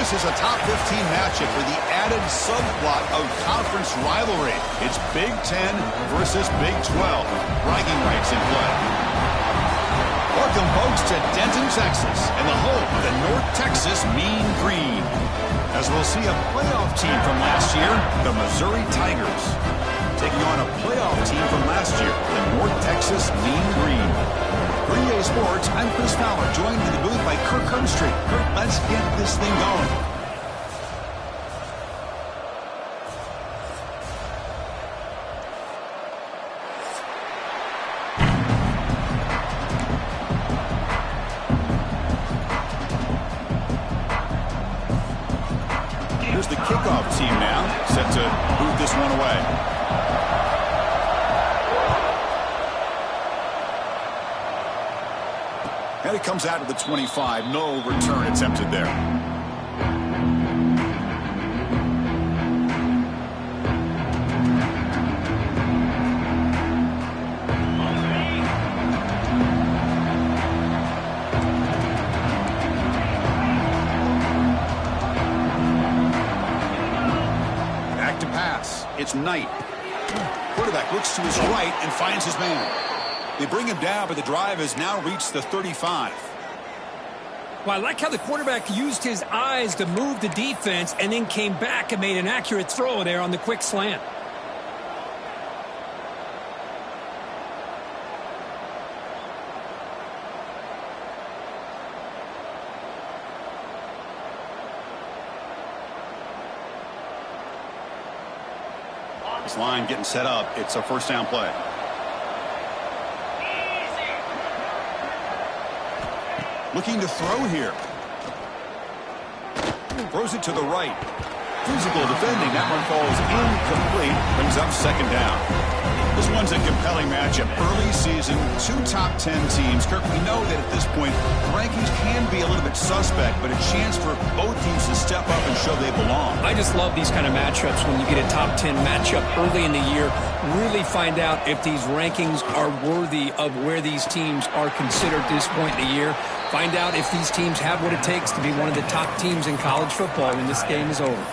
This is a top 15 matchup for the added subplot of conference rivalry. It's Big 10 versus Big 12. Bragging rights in play. Welcome, folks, to Denton, Texas, and the home of the North Texas Mean Green. As we'll see a playoff team from last year, the Missouri Tigers, taking on a playoff team from last year, the North Texas Mean Green. For EA Sports, I'm Chris Fowler, joined in the booth by Kirk Herbstreit. Kirk, let's get this thing going. Here's the kickoff team now, set to move this one away. And it comes out of the 25. No return attempted there. Back to pass. It's Knight. Quarterback looks to his right and finds his man. They bring him down, but the drive has now reached the 35. Well, I like how the quarterback used his eyes to move the defense and then came back and made an accurate throw there on the quick slant. This line getting set up. It's a first down play. Looking to throw here. Throws it to the right. Physical defending. That one falls incomplete. Brings up second down. This one's a compelling matchup. Early season, two top 10 teams. Kirk, we know that at this point, rankings can be a little bit suspect, but a chance for both teams to step up and show they belong. I just love these kind of matchups when you get a top 10 matchup early in the year. Really find out if these rankings are worthy of where these teams are considered at this point in the year. Find out if these teams have what it takes to be one of the top teams in college football when this game is over.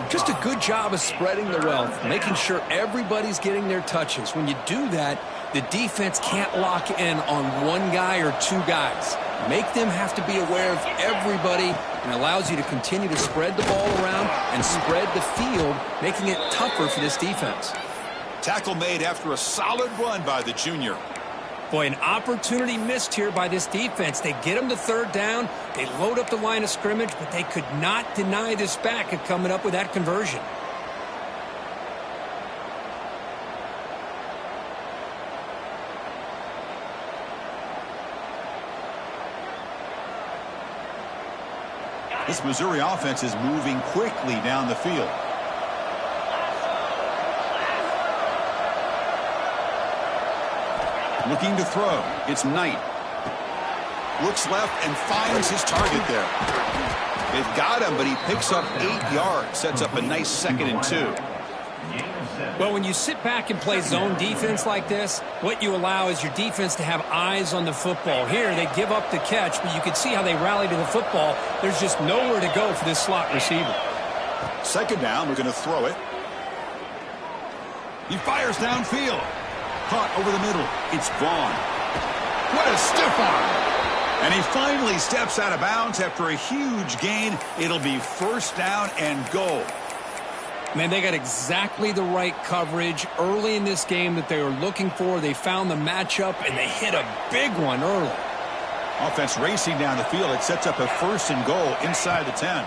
Just a good job of spreading the wealth, making sure everybody's getting their touches. When you do that, the defense can't lock in on one guy or two guys. Make them have to be aware of everybody, and allows you to continue to spread the ball around and spread the field, making it tougher for this defense. Tackle made after a solid run by the junior. Boy, an opportunity missed here by this defense. They get them to third down. They load up the line of scrimmage, but they could not deny this back of coming up with that conversion. This Missouri offense is moving quickly down the field. Looking to throw. It's Knight. Looks left and finds his target there. They've got him, but he picks up 8 yards. Sets up a nice 2nd and 2. Well, when you sit back and play zone defense like this, what you allow is your defense to have eyes on the football. Here, they give up the catch, but you can see how they rally to the football. There's just nowhere to go for this slot receiver. 2nd down, we're going to throw it. He fires downfield. Caught over the middle. It's Vaughn. What a stiff arm. And he finally steps out of bounds after a huge gain. It'll be 1st down and goal. Man, they got exactly the right coverage early in this game that they were looking for. They found the matchup, and they hit a big one early. Offense racing down the field. It sets up a 1st and goal inside the 10.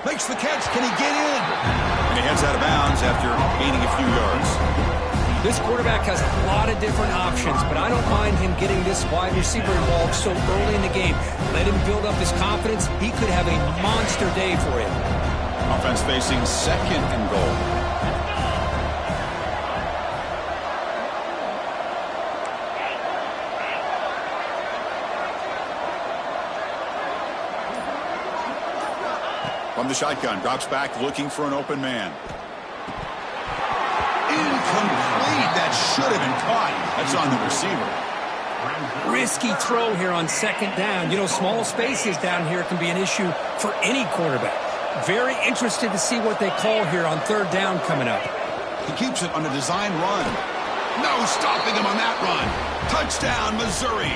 Makes the catch. Can he get in? And he heads out of bounds after gaining a few yards. This quarterback has a lot of different options, but I don't mind him getting this wide receiver involved so early in the game. Let him build up his confidence. He could have a monster day for him. Offense facing 2nd and goal. From the shotgun, drops back looking for an open man. Incomplete. That should have been caught. That's on the receiver. Risky throw here on 2nd down. You know, small spaces down here can be an issue for any quarterback. Very interested to see what they call here on 3rd down coming up. He keeps it on a design run. No stopping him on that run. Touchdown, Missouri.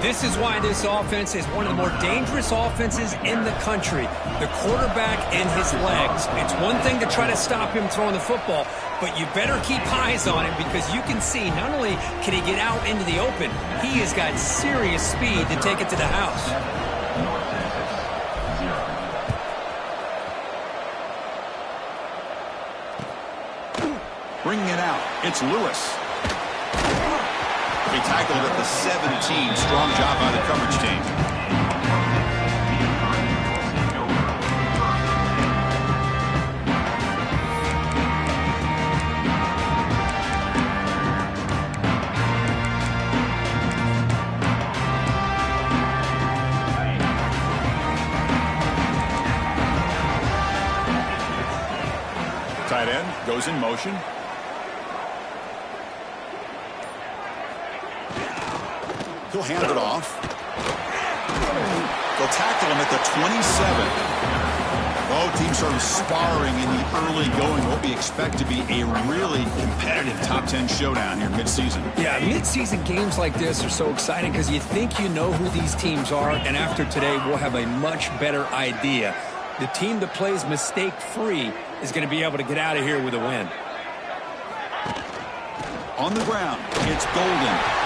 This is why this offense is one of the more dangerous offenses in the country. The quarterback and his legs. It's one thing to try to stop him throwing the football, but you better keep eyes on him because you can see not only can he get out into the open, he has got serious speed to take it to the house. Bringing it out, it's Lewis. He tackled at the 17. Strong job by the coverage team. Tight end goes in motion. He'll hand it off. They'll tackle him at the 27. Both teams sort of sparring in the early going. What we expect to be a really competitive top 10 showdown here mid-season. Yeah, mid-season games like this are so exciting because you think you know who these teams are, and after today we'll have a much better idea. The team that plays mistake-free is going to be able to get out of here with a win. On the ground, it's Golden.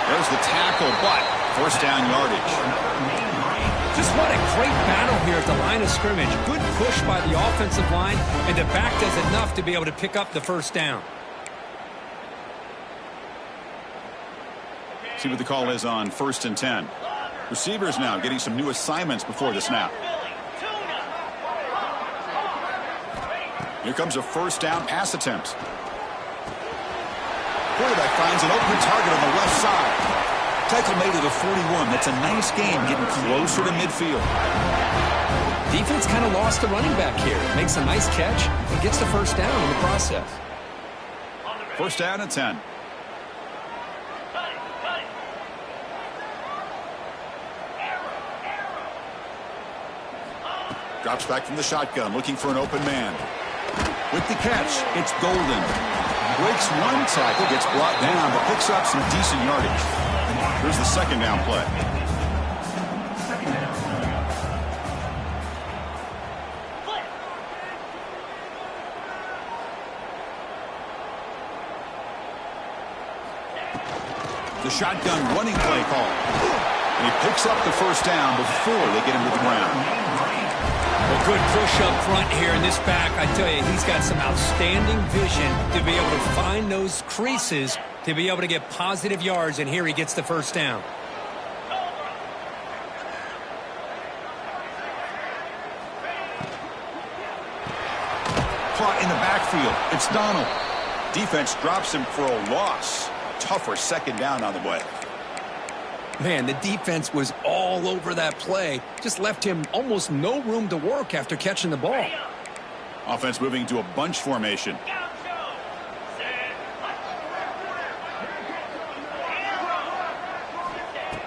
There's the tackle, but 1st down yardage. Just what a great battle here at the line of scrimmage. Good push by the offensive line, and the back does enough to be able to pick up the 1st down. See what the call is on 1st and 10. Receivers now getting some new assignments before the snap. Here comes a 1st down pass attempt. Quarterback finds an open target on the left side. Tackle made at the 41. That's a nice game, getting closer to midfield. Defense kind of lost the running back here. Makes a nice catch and gets the 1st down in the process. 1st down and 10. Drops back from the shotgun, looking for an open man. With the catch, it's Golden. Breaks one tackle, gets brought down, but picks up some decent yardage. Here's the 2nd down play. The shotgun running play call. And he picks up the 1st down before they get him to the ground. A good push up front here in this back. I tell you, he's got some outstanding vision to be able to find those creases to be able to get positive yards, and here he gets the 1st down. Caught in the backfield. It's Donald. Defense drops him for a loss. Tougher 2nd down on the way. Man, the defense was all all over that play. Just left him almost no room to work after catching the ball. Offense moving to a bunch formation.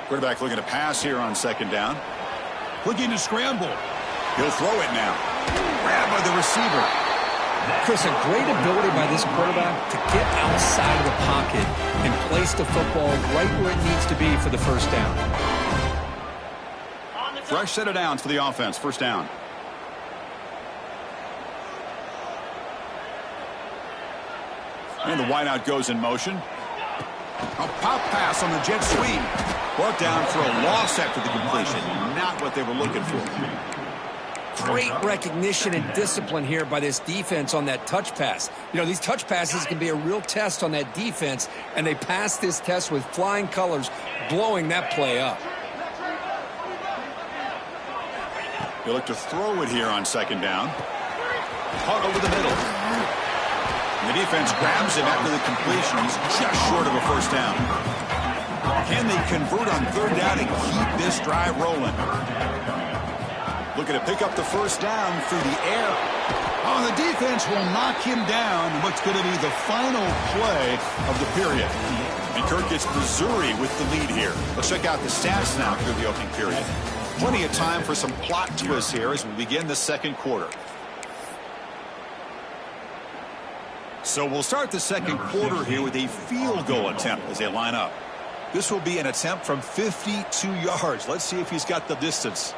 Quarterback looking to pass here on second down. Looking to scramble. He'll throw it now. Grabbed by the receiver. Chris, a great ability by this quarterback to get outside of the pocket and place the football right where it needs to be for the first down. Fresh set of downs for the offense. First down. And the wideout goes in motion. A pop pass on the jet sweep. Brought down for a loss after the completion. Not what they were looking for. Great recognition and discipline here by this defense on that touch pass. You know, these touch passes can be a real test on that defense, and they passed this test with flying colors, blowing that play up. They look to throw it here on second down. Caught over the middle. And the defense grabs him after the completion. He's just short of a first down. Can they convert on third down and keep this drive rolling? Looking to pick up the first down through the air. Oh, the defense will knock him down in what's going to be the final play of the period. And Kirk gets Missouri with the lead here. Let's check out the stats now through the opening period. Plenty of time for some plot twists here as we begin the second quarter. So we'll start the second quarter here with a field goal attempt as they line up. This will be an attempt from 52 yards. Let's see if he's got the distance.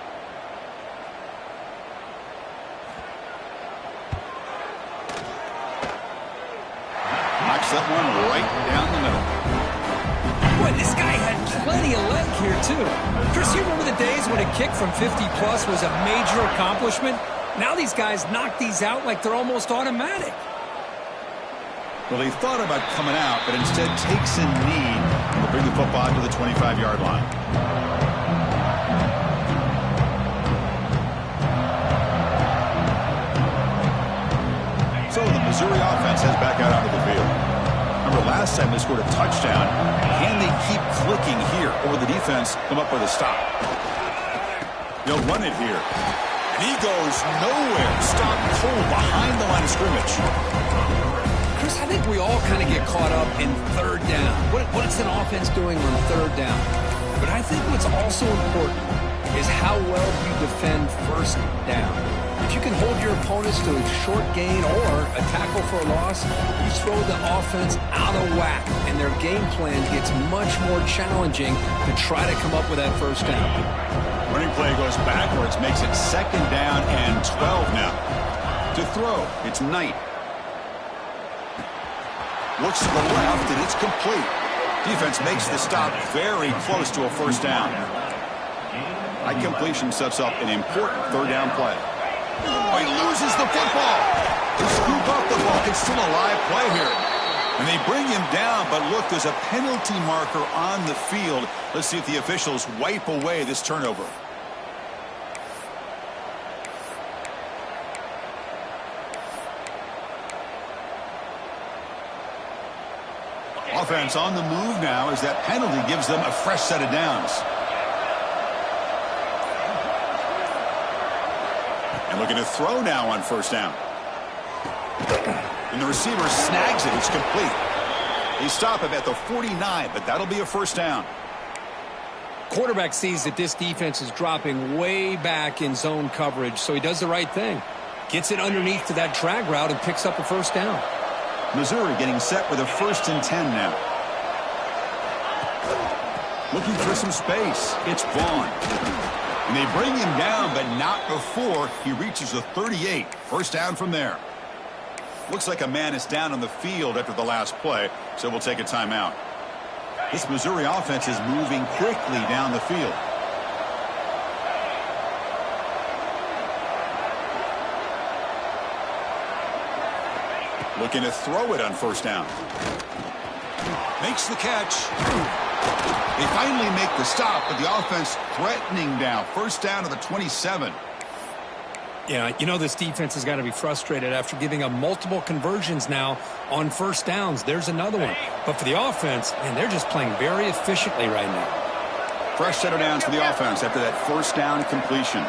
Knocks that one right down the middle. Boy, this guy had plenty of leg here, too. Chris, you remember the days when a kick from 50-plus was a major accomplishment? Now these guys knock these out like they're almost automatic. Well, he thought about coming out, but instead takes a knee and will bring the football to the 25-yard line. So the Missouri offense heads back out onto the field. Remember, last time they scored a touchdown. Can they keep clicking here, or will the defense come up with a stop? They'll run it here. And he goes nowhere. Stopped cold behind the line of scrimmage. Chris, I think we all kind of get caught up in third down. What is an offense doing on third down? But I think what's also important is how well you defend first down. If you can hold your opponents to a short gain or a tackle for a loss, you throw the offense out of whack, and their game plan gets much more challenging to try to come up with that first down. Running play goes backwards, makes it second down and 12 now. To throw, it's Knight. Looks to the left, and it's complete. Defense makes the stop very close to a first down. High completion sets up an important third down play. Oh, he loses the football. They scoop up the ball. It's still a live play here. And they bring him down, but look, there's a penalty marker on the field. Let's see if the officials wipe away this turnover. Offense on the move now as that penalty gives them a fresh set of downs. And looking to throw now on first down. And the receiver snags it. It's complete. They stop him at the 49, but that'll be a first down. Quarterback sees that this defense is dropping way back in zone coverage, so he does the right thing. Gets it underneath to that drag route and picks up a first down. Missouri getting set with a 1st and 10 now. Looking for some space. It's Vaughn. And they bring him down, but not before he reaches the 38. First down from there. Looks like a man is down on the field after the last play, so we'll take a timeout. This Missouri offense is moving quickly down the field. Looking to throw it on first down. Makes the catch. They finally make the stop, but the offense threatening down. First down to the 27. Yeah, you know this defense has got to be frustrated after giving up multiple conversions now on first downs. There's another one. But for the offense, man, they're just playing very efficiently right now. Fresh set of downs for the offense after that first down completion.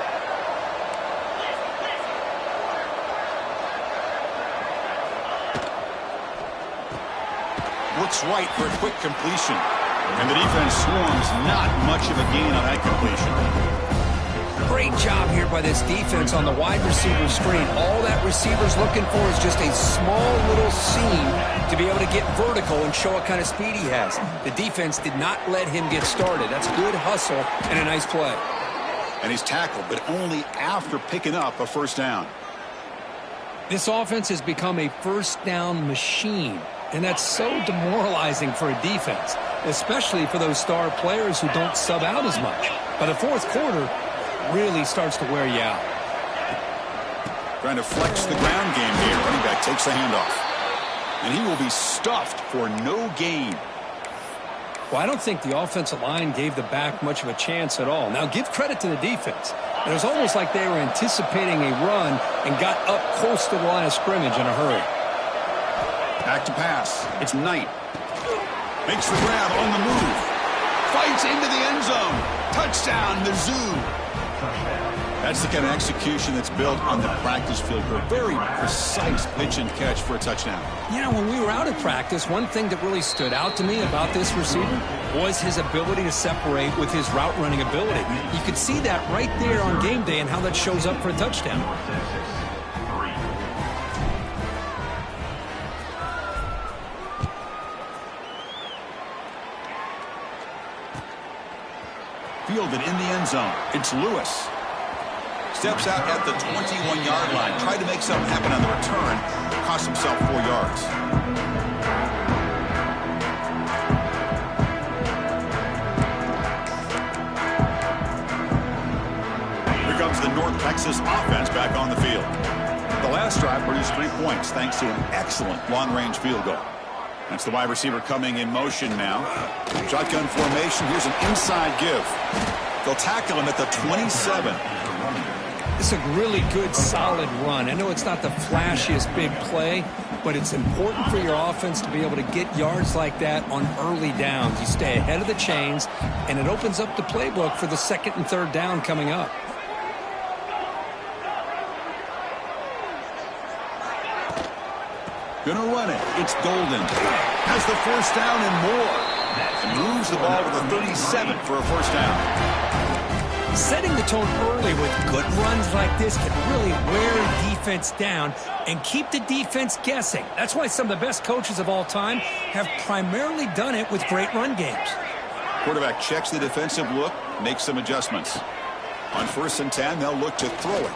Looks right for a quick completion. And the defense swarms, not much of a gain on that completion. Great job here by this defense on the wide receiver screen. All that receiver's looking for is just a small little seam to be able to get vertical and show what kind of speed he has. The defense did not let him get started. That's good hustle and a nice play. And he's tackled, but only after picking up a first down. This offense has become a first down machine, and that's so demoralizing for a defense, especially for those star players who don't sub out as much. By the fourth quarter, really starts to wear you out. Trying to flex the ground game here. Running back takes the handoff. And he will be stuffed for no gain. Well, I don't think the offensive line gave the back much of a chance at all. Now, give credit to the defense. It was almost like they were anticipating a run and got up close to the line of scrimmage in a hurry. Back to pass. It's Knight. Makes the grab on the move. Fights into the end zone. Touchdown, Mizzou. That's the kind of execution that's built on the practice field for a very precise pitch and catch for a touchdown. You know, when we were out of practice, one thing that really stood out to me about this receiver was his ability to separate with his route running ability. You could see that right there on game day and how that shows up for a touchdown. Fielded in the end zone. It's Lewis. Steps out at the 21-yard line. Tried to make something happen on the return. Cost himself 4 yards. Here comes the North Texas offense back on the field. The last drive produced 3 points thanks to an excellent long-range field goal. That's the wide receiver coming in motion now. Shotgun formation. Here's an inside give. They'll tackle him at the 27. It's a really good, solid run. I know it's not the flashiest big play, but it's important for your offense to be able to get yards like that on early downs. You stay ahead of the chains, and it opens up the playbook for the second and third down coming up. Gonna run it. It's Golden. Has the first down and more. And moves the ball with a 37 for a first down. Setting the tone early with good runs like this can really wear a defense down and keep the defense guessing. That's why some of the best coaches of all time have primarily done it with great run games. Quarterback checks the defensive look, makes some adjustments. On 1st and 10, they'll look to throw it.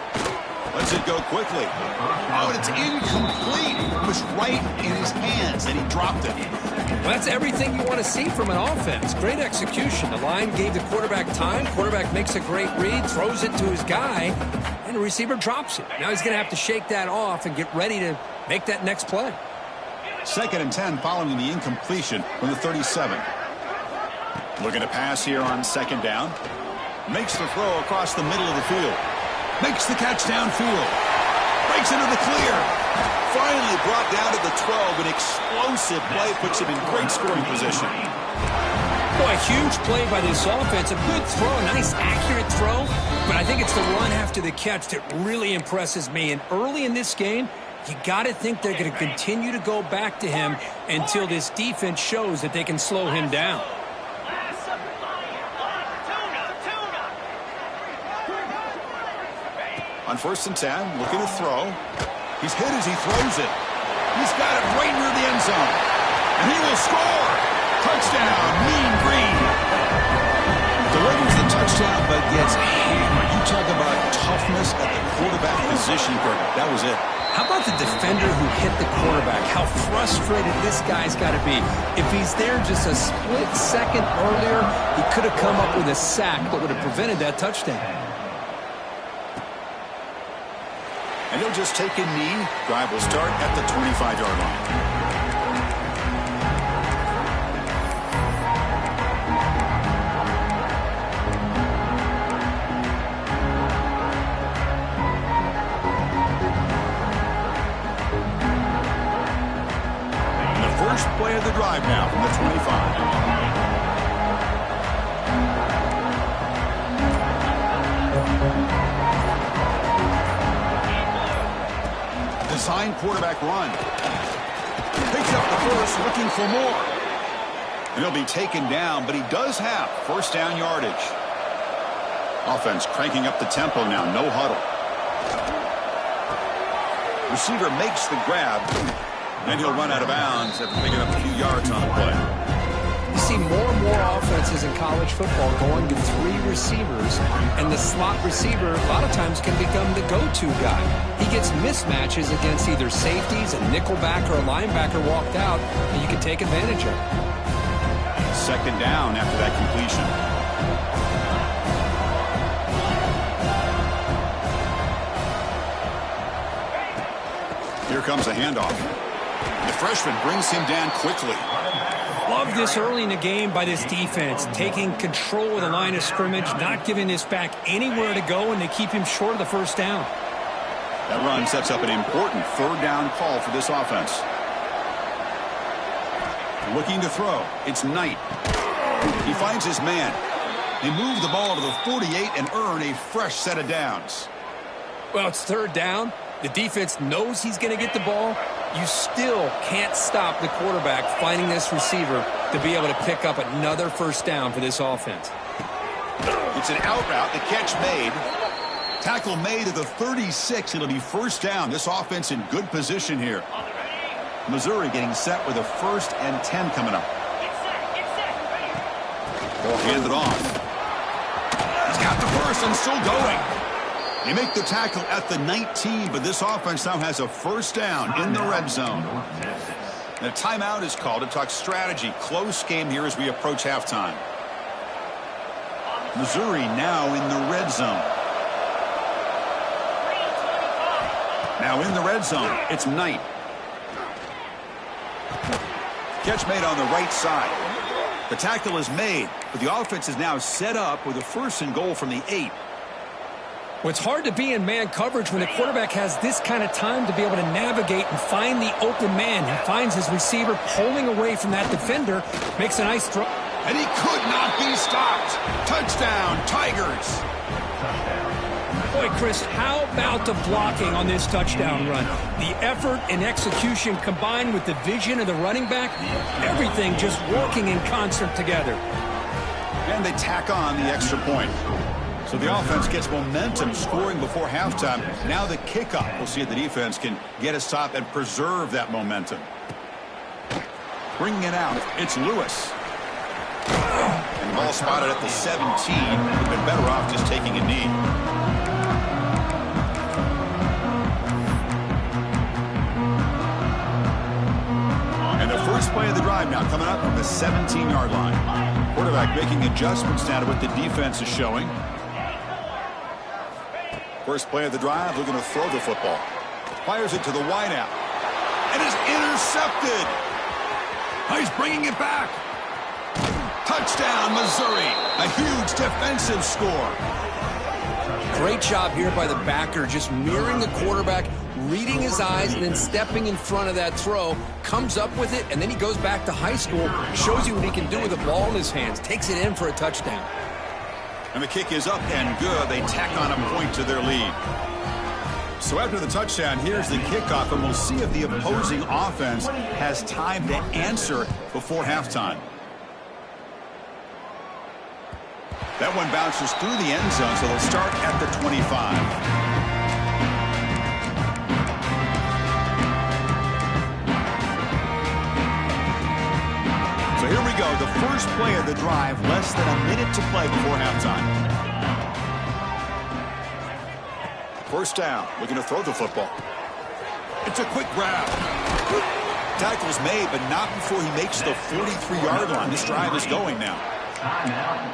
Lets it go quickly. Oh, and it's incomplete. It was right in his hands, and he dropped it. Well, that's everything you want to see from an offense. Great execution. The line gave the quarterback time. Quarterback makes a great read, throws it to his guy, and the receiver drops it. Now he's going to have to shake that off and get ready to make that next play. 2nd and 10 following the incompletion from the 37. Looking to pass here on 2nd down. Makes the throw across the middle of the field. Makes the catch downfield. Breaks into the clear. Finally brought down to the 12. An explosive play puts him in great scoring position. Boy, huge play by this offense. A good throw, a nice accurate throw. But I think it's the run after the catch that really impresses me. And early in this game, you got to think they're going to continue to go back to him until this defense shows that they can slow him down. On 1st and 10, looking to throw. He's hit as he throws it. He's got it right near the end zone. And he will score. Touchdown, Mean Green. Delivers the touchdown, but gets hammered. You talk about toughness at the quarterback position, Kirk. That was it. How about the defender who hit the quarterback? How frustrated this guy's got to be. If he's there just a split second earlier, he could have come up with a sack that would have prevented that touchdown. And he'll just take a knee. Drive will start at the 25-yard line. And the first play of the drive now from the 25. assigned quarterback run. Picks up the first, looking for more. And he'll be taken down, but he does have first down yardage. Offense cranking up the tempo now, no huddle. Receiver makes the grab, and he'll run out of bounds after picking up a few yards on the play. You see more and more offenses in college football going to 3 receivers, and the slot receiver a lot of times can become the go-to guy. He gets mismatches against either safeties, a nickelback, or a linebacker walked out, and you can take advantage of it. Second down after that completion. Here comes a handoff. The freshman brings him down quickly. Love this early in the game by this defense, taking control of the line of scrimmage, not giving this back anywhere to go, and they keep him short of the first down. That run sets up an important third down call for this offense. Looking to throw. It's Knight. He finds his man. They move the ball to the 48 and earn a fresh set of downs. Well, it's third down. The defense knows he's going to get the ball. You still can't stop the quarterback finding this receiver to be able to pick up another first down for this offense. It's an out route. The catch made. Tackle made at the 36. It'll be first down. This offense in good position here. Missouri getting set with a 1st and 10 coming up. Ball handed off. He's got the first and still going. They make the tackle at the 19, but this offense now has a first down in the red zone. And a timeout is called to talk strategy. Close game here as we approach halftime. Missouri now in the red zone. Now in the red zone, it's Knight. Catch made on the right side. The tackle is made, but the offense is now set up with a 1st and goal from the 8. Well, it's hard to be in man coverage when the quarterback has this kind of time to be able to navigate and find the open man. He finds his receiver pulling away from that defender, makes a nice throw. And he could not be stopped. Touchdown, Tigers. Boy, Chris, how about the blocking on this touchdown run? The effort and execution combined with the vision of the running back, everything just working in concert together. And they tack on the extra point. So the offense gets momentum scoring before halftime. Now the kickoff. We'll see if the defense can get a stop and preserve that momentum. Bringing it out, it's Lewis. And the ball spotted at the 17. Would have been better off just taking a knee. And the first play of the drive now coming up from the 17-yard line. Quarterback making adjustments now to what the defense is showing. First play of the drive, looking to throw the football. Fires it to the wideout. And is intercepted. He's bringing it back. Touchdown, Missouri. A huge defensive score. Great job here by the backer, just mirroring the quarterback, reading his eyes, and then stepping in front of that throw. Comes up with it, and then he goes back to high school. Shows you what he can do with the ball in his hands. Takes it in for a touchdown. And the kick is up and good. They tack on a point to their lead. So after the touchdown, here's the kickoff, and we'll see if the opposing offense has time to answer before halftime. That one bounces through the end zone, so they'll start at the 25. Here we go, the first play of the drive, less than a minute to play before halftime. First down, looking to throw the football. It's a quick grab. Tackle's made, but not before he makes the 43-yard line. This drive is going now.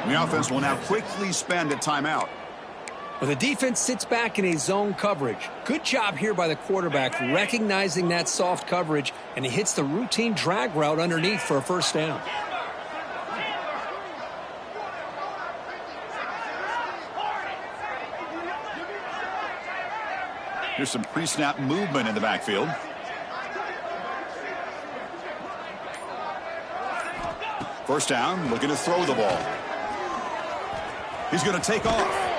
And the offense will now quickly spend a timeout. Well, the defense sits back in a zone coverage. Good job here by the quarterback, recognizing that soft coverage, and he hits the routine drag route underneath for a first down. Here's some pre-snap movement in the backfield. First down, looking to throw the ball. He's going to take off.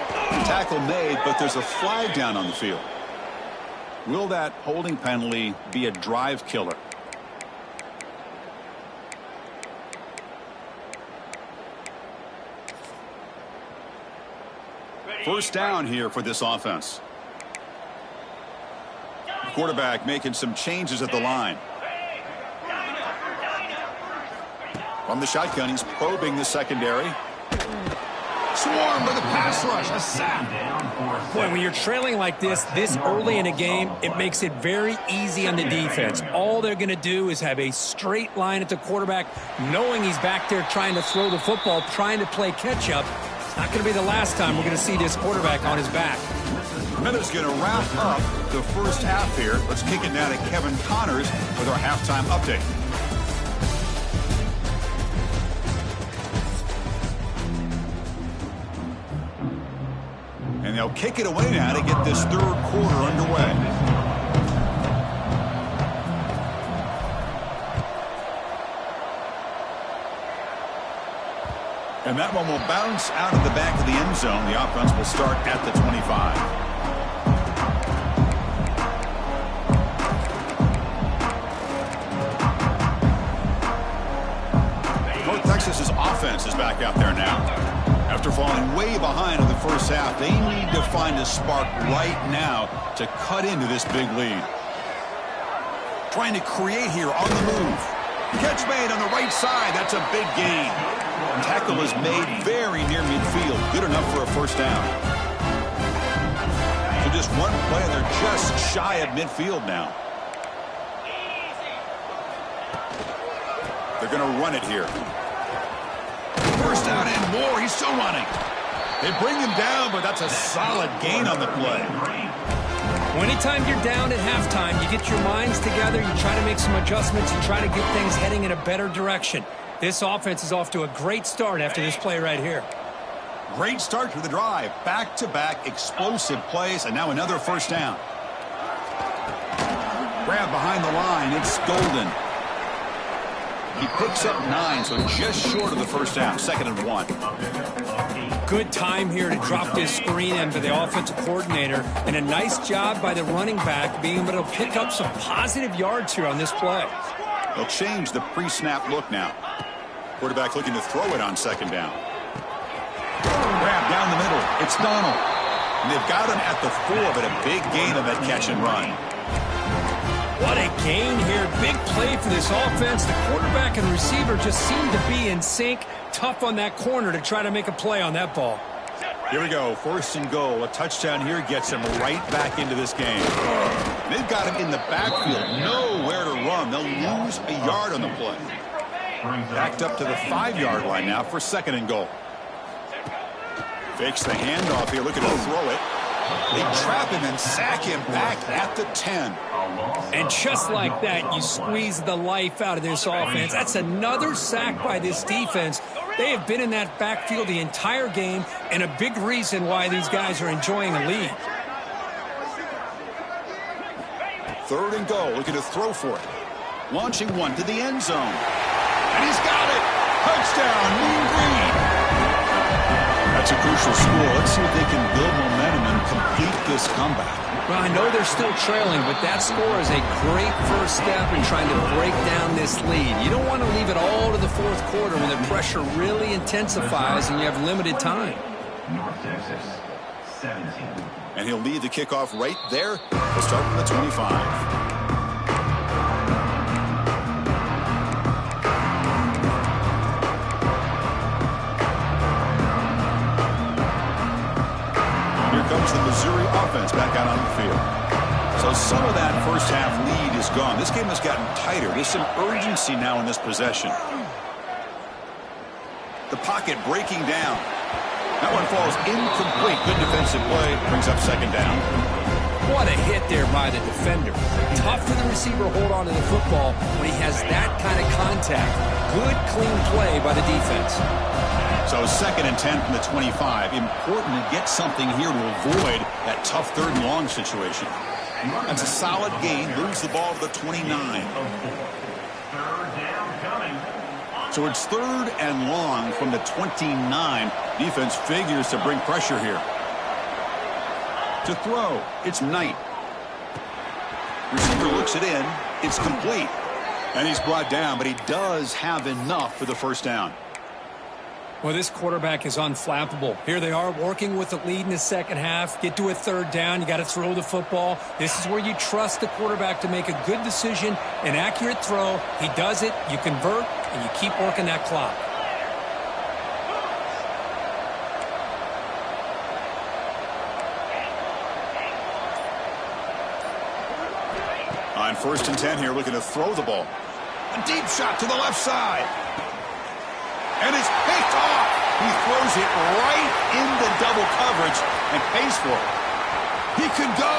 Tackle made, but there's a flag down on the field. Will that holding penalty be a drive killer? First down here for this offense. Quarterback making some changes at the line. From the shotgun, he's probing the secondary. Swarmed by the pass rush. A sack. Boy, when you're trailing like this early in a game, it makes it very easy on the defense. All they're going to do is have a straight line at the quarterback, knowing he's back there trying to throw the football, trying to play catch-up. It's not going to be the last time we're going to see this quarterback on his back. Miller's going to wrap up the first half here. Let's kick it now to Kevin Connors with our halftime update. And they'll kick it away now to get this third quarter underway. And that one will bounce out of the back of the end zone. The offense will start at the 25. Texas's offense is back out there now. After falling way behind in the first half, they need to find a spark right now to cut into this big lead. Trying to create here on the move. Catch made on the right side. That's a big gain. Tackle is made very near midfield. Good enough for a first down. So just one play, and they're just shy of midfield now. They're going to run it here. First down and more. He's still running. They bring him down, but that's a solid gain on the play. Well, anytime you're down at halftime, you get your minds together, you try to make some adjustments, you try to get things heading in a better direction. This offense is off to a great start after this play right here. Great start to the drive. Back-to-back explosive plays, and now another first down. Grab behind the line. It's Golden. He picks up 9, so just short of the first down. 2nd and 1. Good time here to drop this screen in for the offensive coordinator, and a nice job by the running back being able to pick up some positive yards here on this play. They'll change the pre-snap look now. Quarterback looking to throw it on 2nd down. Grab down the middle. It's Donald. And they've got him at the 4, but a big gain on that catch and run. What a gain here. Big play for this offense. The quarterback and receiver just seem to be in sync. Tough on that corner to try to make a play on that ball. Here we go. 1st and goal. A touchdown here gets him right back into this game. They've got him in the backfield. Nowhere to run. They'll lose a yard on the play. Backed up to the 5-yard line now for 2nd and goal. Fakes the handoff here. Looking to throw it. They trap him and sack him back at the 10. And just like that, you squeeze the life out of this offense. That's another sack by this defense. They have been in that backfield the entire game, and a big reason why these guys are enjoying a lead. 3rd and goal. Looking to throw for it. Launching one to the end zone. And he's got it. Touchdown, Mean Green. That's a crucial score. Let's see if they can build momentum and complete this comeback. Well, I know they're still trailing, but that score is a great first step in trying to break down this lead. You don't want to leave it all to the 4th quarter when the pressure really intensifies and you have limited time. North Texas, 17. And he'll lead the kickoff right there. We'll start from the 25. Comes the Missouri offense back out on the field. So some of that first half lead is gone. This game has gotten tighter. There's some urgency now in this possession. The pocket breaking down. That one falls incomplete. Good defensive play. Brings up 2nd down. What a hit there by the defender. Tough for the receiver to hold on to the football when he has that kind of contact. Good, clean play by the defense. So 2nd and 10 from the 25. Important to get something here to avoid that tough 3rd and long situation. That's a solid gain. Moves the ball to the 29. So it's 3rd and long from the 29. Defense figures to bring pressure here. To throw, it's Knight. takes it in. It's complete. And he's brought down, but he does have enough for the first down. Well, this quarterback is unflappable. Here they are working with the lead in the second half. Get to a third down. You got to throw the football. This is where you trust the quarterback to make a good decision, an accurate throw. He does it. You convert, and you keep working that clock. On 1st and 10 here, looking to throw the ball. A deep shot to the left side. And it's picked off. He throws it right into double coverage and pays for it. He can go.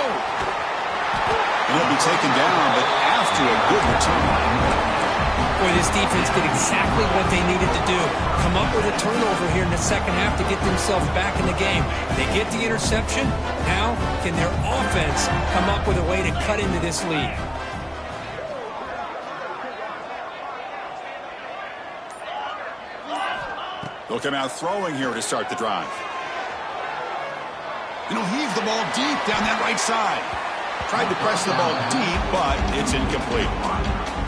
He'll be taken down, but after a good return. Boy, this defense did exactly what they needed to do. Come up with a turnover here in the second half to get themselves back in the game. They get the interception. Now, can their offense come up with a way to cut into this lead? They'll come out throwing here to start the drive. And he'll heave the ball deep down that right side. Tried to press the ball deep, but it's incomplete.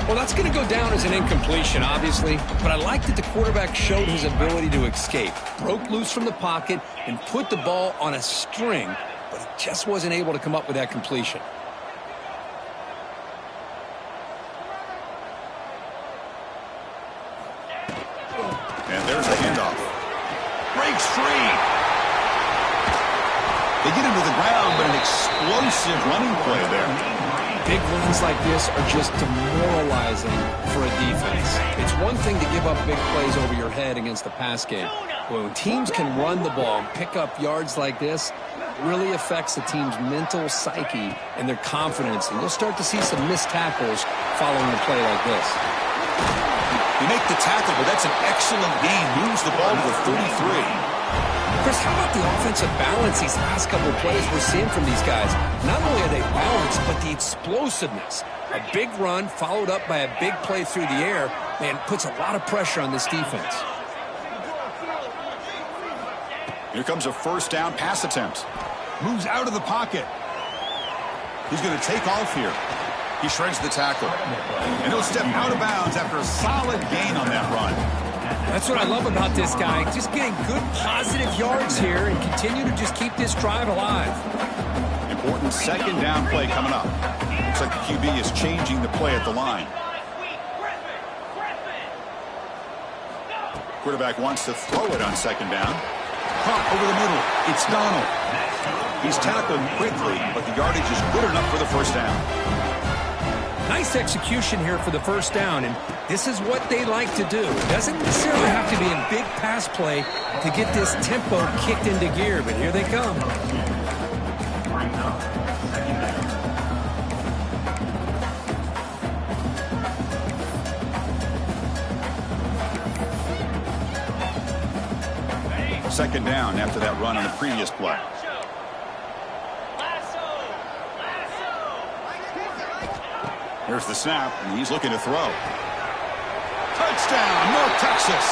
Well, that's going to go down as an incompletion, obviously. But I like that the quarterback showed his ability to escape. Broke loose from the pocket and put the ball on a string, but he just wasn't able to come up with that completion. And there's a handoff. Breaks free. They get him to the ground, but an explosive running play there. Big runs like this are just demoralizing for a defense. It's one thing to give up big plays over your head against the pass game. But when teams can run the ball and pick up yards like this, it really affects the team's mental psyche and their confidence. And you'll start to see some missed tackles following a play like this. You make the tackle, but that's an excellent gain. Moves the ball to the 33. Chris, how about the offensive balance these last couple of plays we're seeing from these guys? Not only are they balanced, but the explosiveness. A big run followed up by a big play through the air, man, puts a lot of pressure on this defense. Here comes a first down pass attempt. Moves out of the pocket. He's going to take off here. He shreds the tackle. And he'll step out of bounds after a solid gain on that run. That's what I love about this guy. Just getting good positive yards here and continue to just keep this drive alive. Important second down play coming up. Looks like the QB is changing the play at the line. Quarterback wants to throw it on second down. Caught over the middle. It's Donald. He's tackled quickly, but the yardage is good enough for the first down. Nice execution here for the first down, and this is what they like to do. It doesn't necessarily have to be a big pass play to get this tempo kicked into gear, but here they come. Second down after that run on the previous play. Here's the snap, and he's looking to throw. Touchdown, North Texas,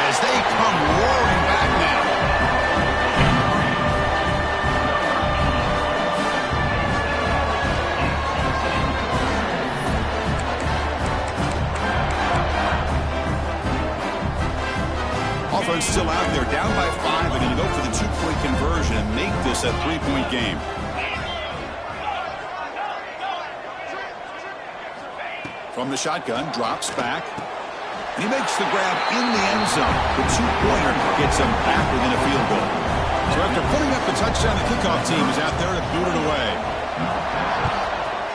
as they come roaring back now. Offense still out there, down by 5, and you go for the 2-point conversion and make this a 3-point game. From the shotgun, drops back. And he makes the grab in the end zone. The 2-pointer gets him back within a field goal. So after putting up the touchdown, the kickoff team is out there to boot it away.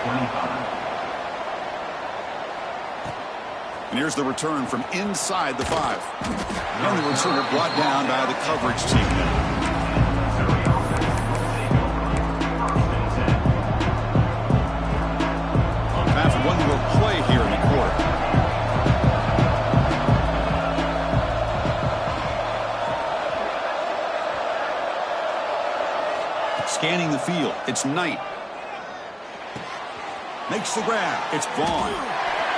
25. And here's the return from inside the 5. And the returner brought down by the coverage team now. After one more play here in the quarter. Scanning the field. It's Knight. Makes the grab. It's Vaughn.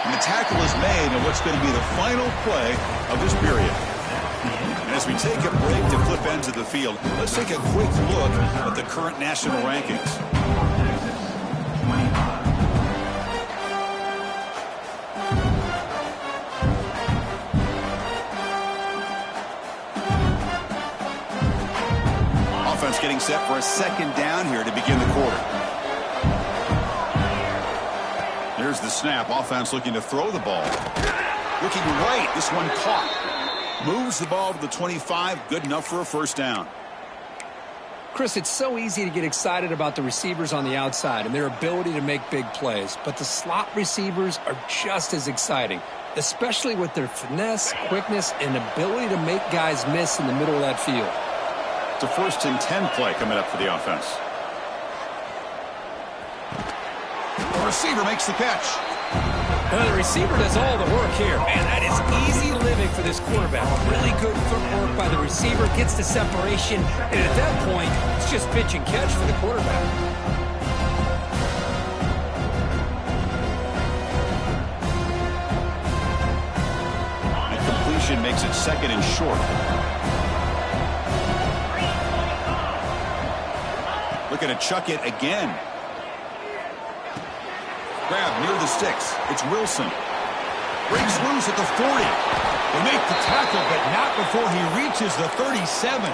And the tackle is made on what's going to be the final play of this period. And as we take a break to flip ends of the field, let's take a quick look at the current national rankings. Offense getting set for a second down here to begin the quarter. There's the snap. Offense looking to throw the ball. Looking right. This one caught. Moves the ball to the 25. Good enough for a first down. Chris, it's so easy to get excited about the receivers on the outside and their ability to make big plays. But the slot receivers are just as exciting, especially with their finesse, quickness, and ability to make guys miss in the middle of that field. It's a 1st and 10 play coming up for the offense. The receiver makes the catch. The receiver does all the work here. Man, that is easy living for this quarterback. Really good footwork by the receiver, gets the separation, and at that point, it's just pitch and catch for the quarterback. The completion makes it 2nd and short. Looking to chuck it again. Grab near the sticks. It's Wilson. Breaks loose at the 40. They make the tackle, but not before he reaches the 37.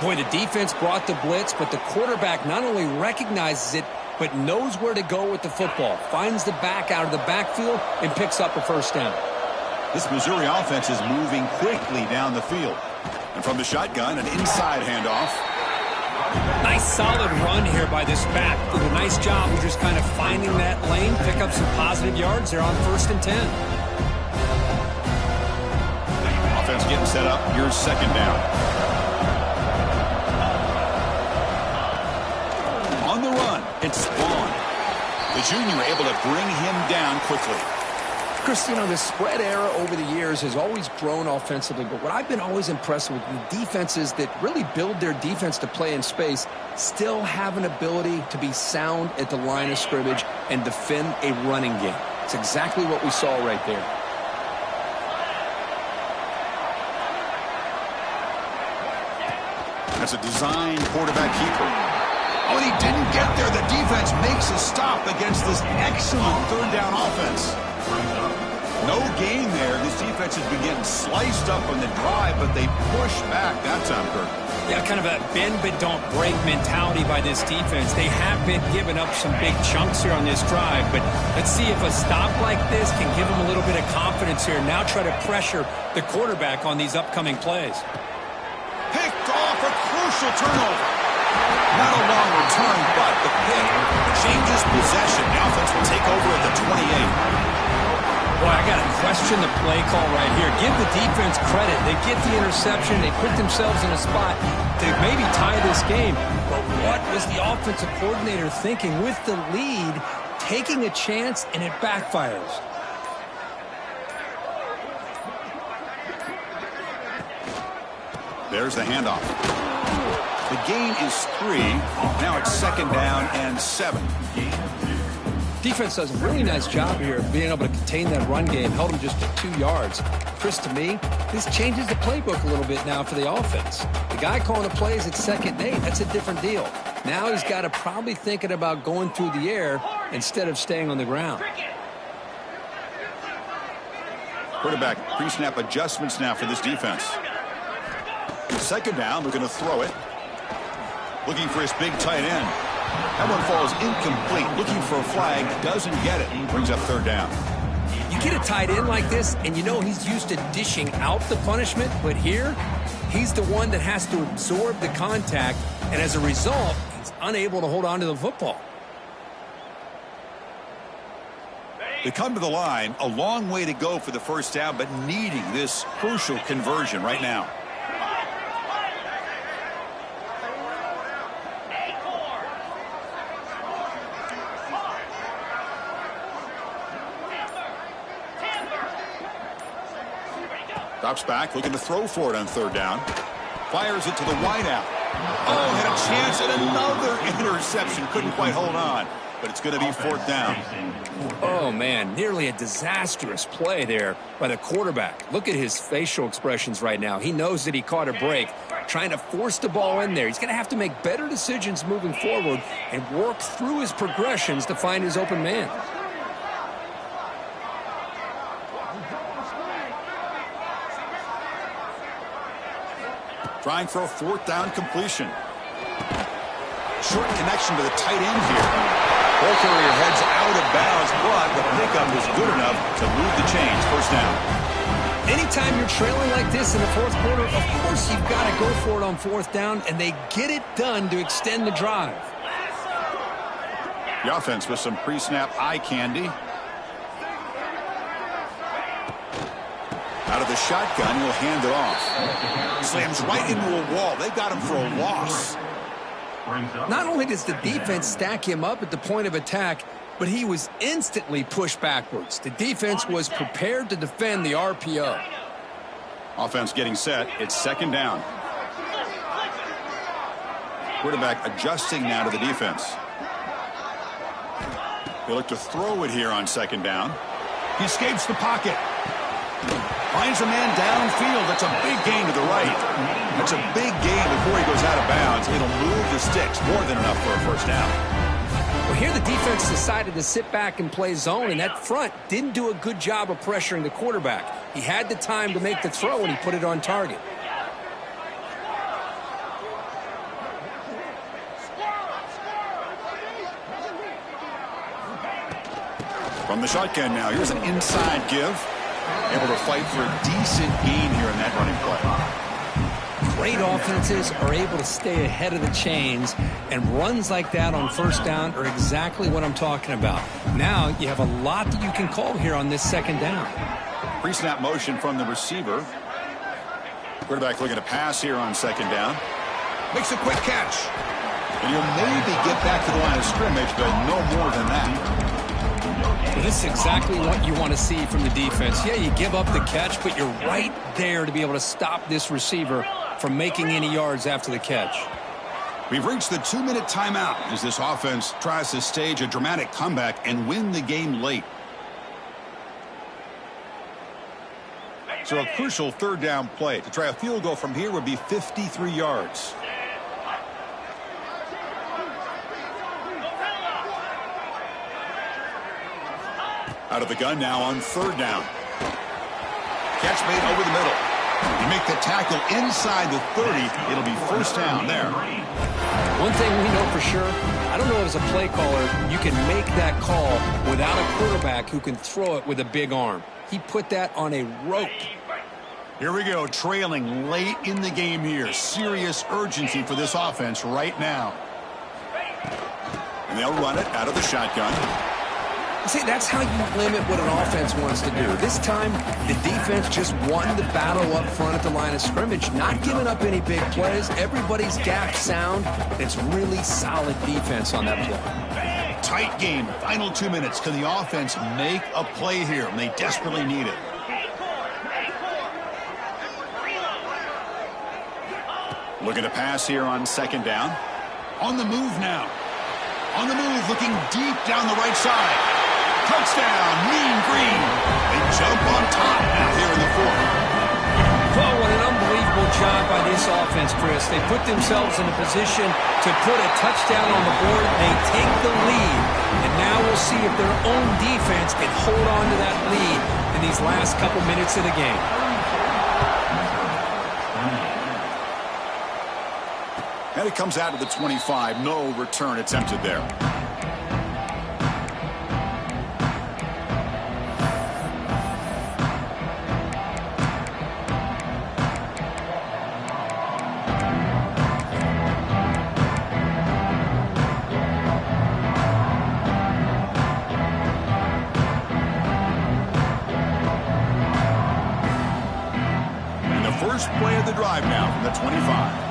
Boy, the defense brought the blitz, but the quarterback not only recognizes it, but knows where to go with the football. Finds the back out of the backfield and picks up a first down. This Missouri offense is moving quickly down the field. And from the shotgun, an inside handoff. Nice solid run here by this back. Did a nice job of just kind of finding that lane, pick up some positive yards there on 1st and 10. Offense getting set up. Here's 2nd down. On the run, it's Vaughn. The junior able to bring him down quickly. Chris, you know, the spread era over the years has always grown offensively, but what I've been always impressed with the defenses that really build their defense to play in space still have an ability to be sound at the line of scrimmage and defend a running game. It's exactly what we saw right there. That's a design quarterback keeper. Oh, and he didn't get there. The defense makes a stop against this excellent 3rd down offense. No gain there. This defense has been getting sliced up on the drive, but they push back that time, Kirk. Yeah, kind of a bend but don't break mentality by this defense. They have been giving up some big chunks here on this drive, but let's see if a stop like this can give them a little bit of confidence here. Now try to pressure the quarterback on these upcoming plays. Picked off, a crucial turnover. Not a long return, but the pick changes possession. The offense will take over at the 28. Boy, I got to question the play call right here. Give the defense credit. They get the interception. They put themselves in a spot to maybe tie this game. But what was the offensive coordinator thinking with the lead, taking a chance, and it backfires? There's the handoff. The gain is 3. Now it's 2nd down and 7. Defense does a really nice job here of being able to contain that run game, held them just to 2 yards. Chris, to me, this changes the playbook a little bit now for the offense. The guy calling the plays at 2nd and 8, that's a different deal. Now he's got to probably thinking about going through the air instead of staying on the ground. Quarterback pre-snap adjustments now for this defense. 2nd down, looking to throw it. Looking for his big tight end. That one falls incomplete. Looking for a flag. Doesn't get it. Brings up 3rd down. You get a tight end like this, and you know he's used to dishing out the punishment, but here, he's the one that has to absorb the contact, and as a result, he's unable to hold on to the football. They come to the line. A long way to go for the first down, but needing this crucial conversion right now. Drops back, looking to throw for it on 3rd down. Fires it to the wideout. Oh, had a chance at another interception. Couldn't quite hold on, but it's going to be 4th down. Oh, man, nearly a disastrous play there by the quarterback. Look at his facial expressions right now. He knows that he caught a break, trying to force the ball in there. He's going to have to make better decisions moving forward and work through his progressions to find his open man. Trying for a fourth down completion. Short connection to the tight end here. Ball carrier heads out of bounds, but the pickup was good enough to move the chains. First down. Anytime you're trailing like this in the fourth quarter, of course you've got to go for it on fourth down, and they get it done to extend the drive. The offense with some pre-snap eye candy. Out of the shotgun, he'll hand it off. Slams right into a wall. They got him for a loss. Not only does the defense stack him up at the point of attack, but he was instantly pushed backwards. The defense was prepared to defend the RPO. Offense getting set. It's second down. Quarterback adjusting now to the defense. They look to throw it here on second down. He escapes the pocket. Finds a man downfield. That's a big gain to the right. That's a big gain before he goes out of bounds. It'll move the sticks. More than enough for a first down. Well, here the defense decided to sit back and play zone, and that front didn't do a good job of pressuring the quarterback. He had the time to make the throw, and he put it on target. From the shotgun now, here's an inside give. Able to fight for a decent gain here in that running play. Great offenses are able to stay ahead of the chains, and runs like that on first down are exactly what I'm talking about. Now you have a lot that you can call here on this second down. Pre-snap motion from the receiver. Quarterback looking to pass here on second down. Makes a quick catch. And he'll maybe get back to the line of scrimmage, but no more than that. This is exactly what you want to see from the defense. Yeah, you give up the catch, but you're right there to be able to stop this receiver from making any yards after the catch. We've reached the 2-minute timeout as this offense tries to stage a dramatic comeback and win the game late. So a crucial third down play. To try a field goal from here would be 53 yards. Out of the gun now on third down. Catch made over the middle. You make the tackle inside the 30. It'll be first down there. One thing we know for sure, I don't know as a play caller, you can make that call without a quarterback who can throw it with a big arm. He put that on a rope. Here we go, trailing late in the game here. Serious urgency for this offense right now. And they'll run it out of the shotgun. See, that's how you limit what an offense wants to do. This time, the defense just won the battle up front at the line of scrimmage, not giving up any big plays. Everybody's gap sound. It's really solid defense on that play. Tight game. Final 2 minutes. Can the offense make a play here? And they desperately need it. Looking to pass here on second down. On the move now. On the move, looking deep down the right side. Touchdown, Mean Green. They jump on top now here in the fourth. Oh, what an unbelievable job by this offense, Chris. They put themselves in a position to put a touchdown on the board. They take the lead, and now we'll see if their own defense can hold on to that lead in these last couple minutes of the game. And it comes out of the 25. No return attempted there. And the first play of the drive now from the 25.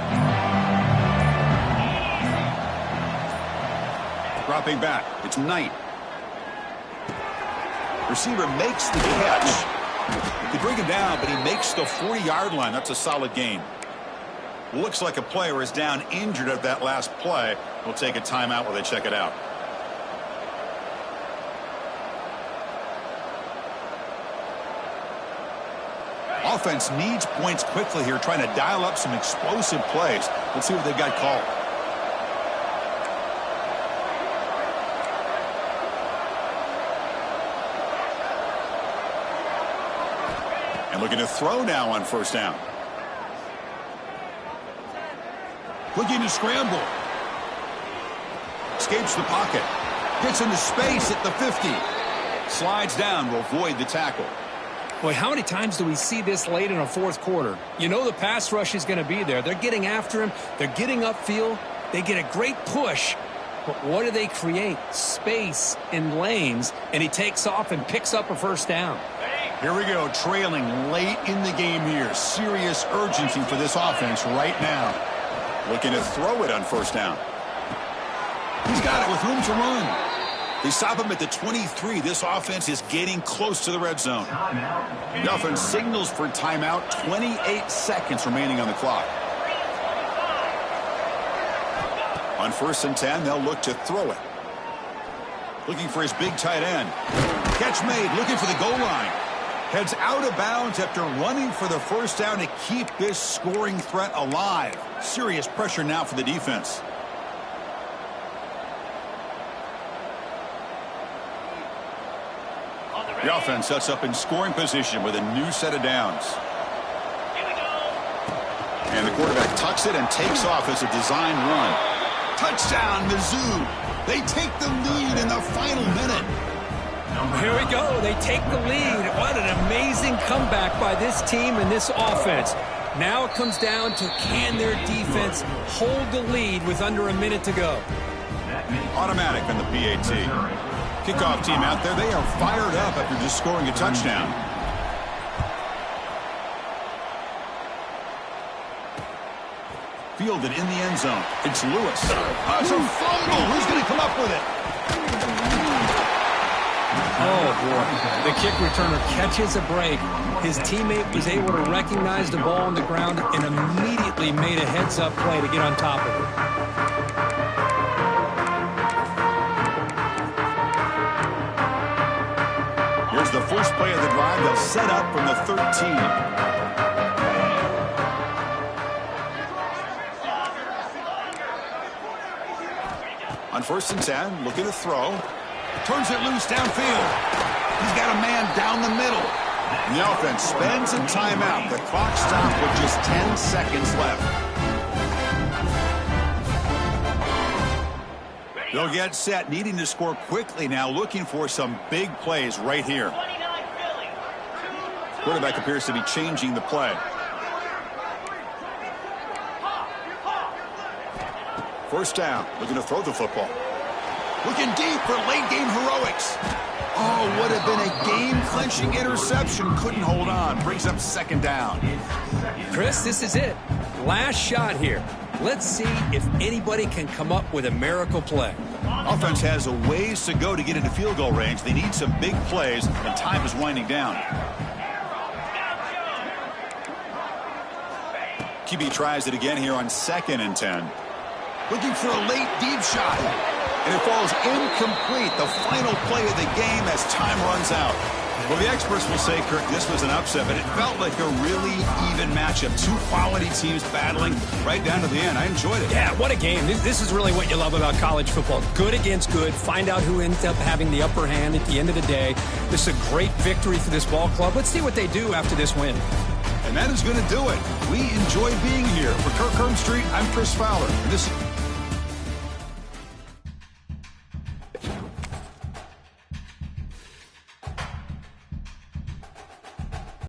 Dropping back, it's Knight. Receiver makes the catch. They bring him down, but he makes the 40-yard line. That's a solid gain. Looks like a player is down injured at that last play. We'll take a timeout while they check it out. Offense needs points quickly here, trying to dial up some explosive plays. Let's see what they've got called. And looking to throw now on first down. Looking to scramble. Escapes the pocket. Gets into space at the 50. Slides down, will avoid the tackle. Boy, how many times do we see this late in a fourth quarter? You know the pass rush is going to be there. They're getting after him. They're getting upfield. They get a great push. But what do they create? Space in lanes. And he takes off and picks up a first down. Here we go, trailing late in the game here. Serious urgency for this offense right now. Looking to throw it on first down. He's got it with room to run. They stop him at the 23. This offense is getting close to the red zone. The offense signals for timeout. 28 seconds remaining on the clock. On 1st and 10, they'll look to throw it. Looking for his big tight end. Catch made, looking for the goal line. Heads out of bounds after running for the first down to keep this scoring threat alive. Serious pressure now for the defense. The offense sets up in scoring position with a new set of downs. And the quarterback tucks it and takes off as a design run. Touchdown, Mizzou. They take the lead in the final minute. Here we go. They take the lead. What an amazing comeback by this team and this offense. Now it comes down to can their defense hold the lead with under a minute to go. Automatic on the PAT. Kickoff team out there. They are fired up after just scoring a touchdown. Fielded in the end zone. It's Lewis. It's a fumble. Who's going to come up with it? Oh, boy. The kick returner catches a break. His teammate was able to recognize the ball on the ground and immediately made a heads-up play to get on top of it. Here's the first play of the drive. They'll set up from the 13. On 1st and 10, looking to throw. Turns it loose downfield. He's got a man down the middle. And the offense spends a timeout. The clock stopped with just 10 seconds left. They'll get set, needing to score quickly now, looking for some big plays right here. Quarterback appears to be changing the play. First down, looking to throw the football. Looking deep for late game heroics. Oh, would have been a game-clinching interception. Couldn't hold on. Brings up second down. Chris, this is it. Last shot here. Let's see if anybody can come up with a miracle play. Offense has a ways to go to get into field goal range. They need some big plays, and time is winding down. QB tries it again here on 2nd and 10. Looking for a late deep shot. And it falls incomplete. The final play of the game as time runs out. Well, the experts will say, Kirk, this was an upset, but it felt like a really even matchup. Two quality teams battling right down to the end. I enjoyed it. Yeah, what a game. This is really what you love about college football. Good against good. Find out who ends up having the upper hand at the end of the day. This is a great victory for this ball club. Let's see what they do after this win. And that is going to do it. We enjoy being here. For Kirk Herbstreit, I'm Chris Fowler. And this